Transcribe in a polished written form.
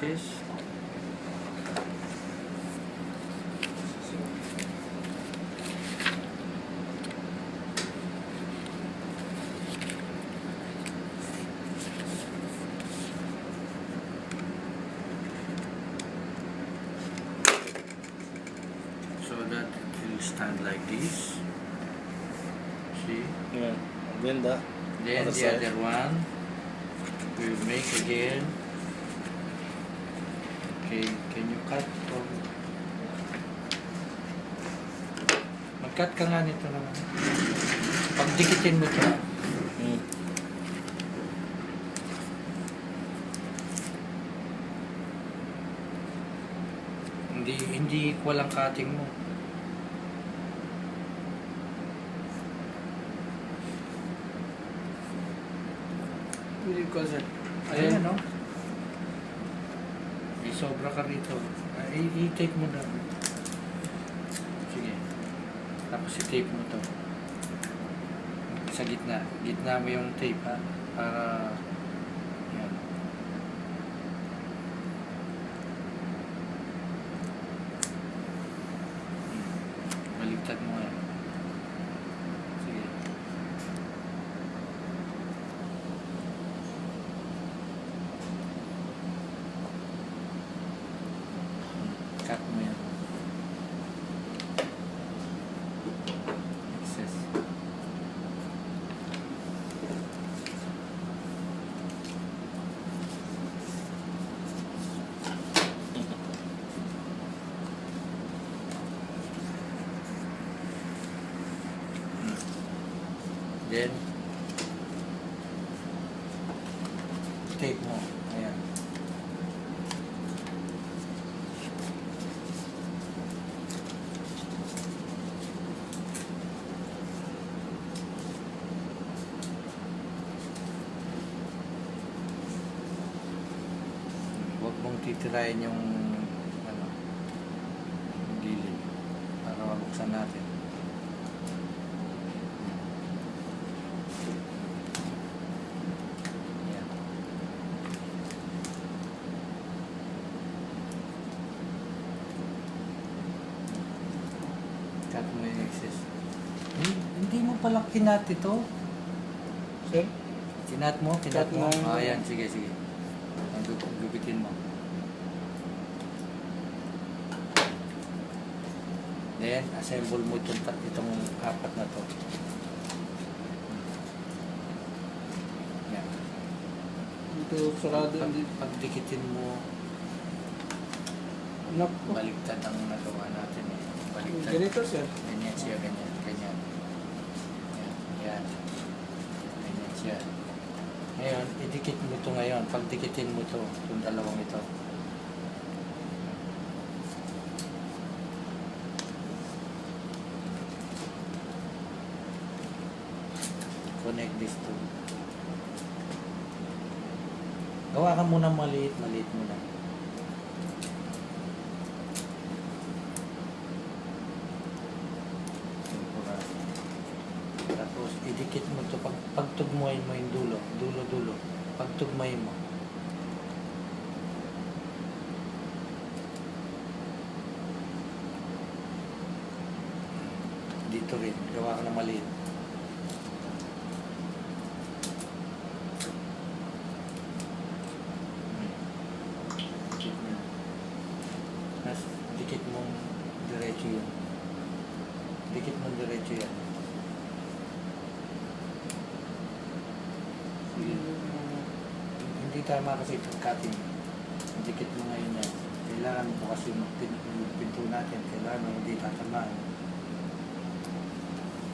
excess. So that it will stand like this. See? Yeah. Then the Then other the side. other one we will make again. Okay, can you cut from... Mag-cut ka nga nito naman. Pagdikitin mo ito. Mm. Hindi equal ang cutting mo. Hindi ko sir. Ayan, no? May sobra ka rito. I-tape mo na. Sige. Tapos i-tape mo to. Sa gitna. Gitna mo yung tape, ha? Para... Yan. Baligtad mo yan. Sige. Cut mo yan. Excess. Then, tape mo. Ayan. Huwag mong titirahin yung ano, yung gilid para mabuksan natin. Ayan. Cut mo yung excess. Hindi mo pala kinat ito. Sir? Kinat mo? Kinat Cut mo? mo. Ayan, sige, sige. Gupitin mo. Then, assemble mo itong apat na to. Yan. Dito sarado hindi. Pagdikitin mo, Anak ko. baliktad ang nagawa natin eh. Baliktad. Ganito sir. Ganyan siya, ganyan, ganyan. Yan, yan. Ganyan siya. Ngayon, idikit mo ito ngayon. Pagdikitin mo ito, itong dalawang ito. Connect these two. Gawa ka muna maliit, maliit muna. Tapos, idikit mo ito. Pagtugmuhin mo yung dulo. Dulo. Pagtugmuhin mo. Dito rin. Gawa ka na maliit. Dikit mo. Tapos, dikit mong diretso yun. Dikit mong diretso yan. Hindi tayo makasip ng cutting. Dikit mo ngayon yan. Kailangan mo kasi pinto natin. Kailangan mo hindi tatamaan.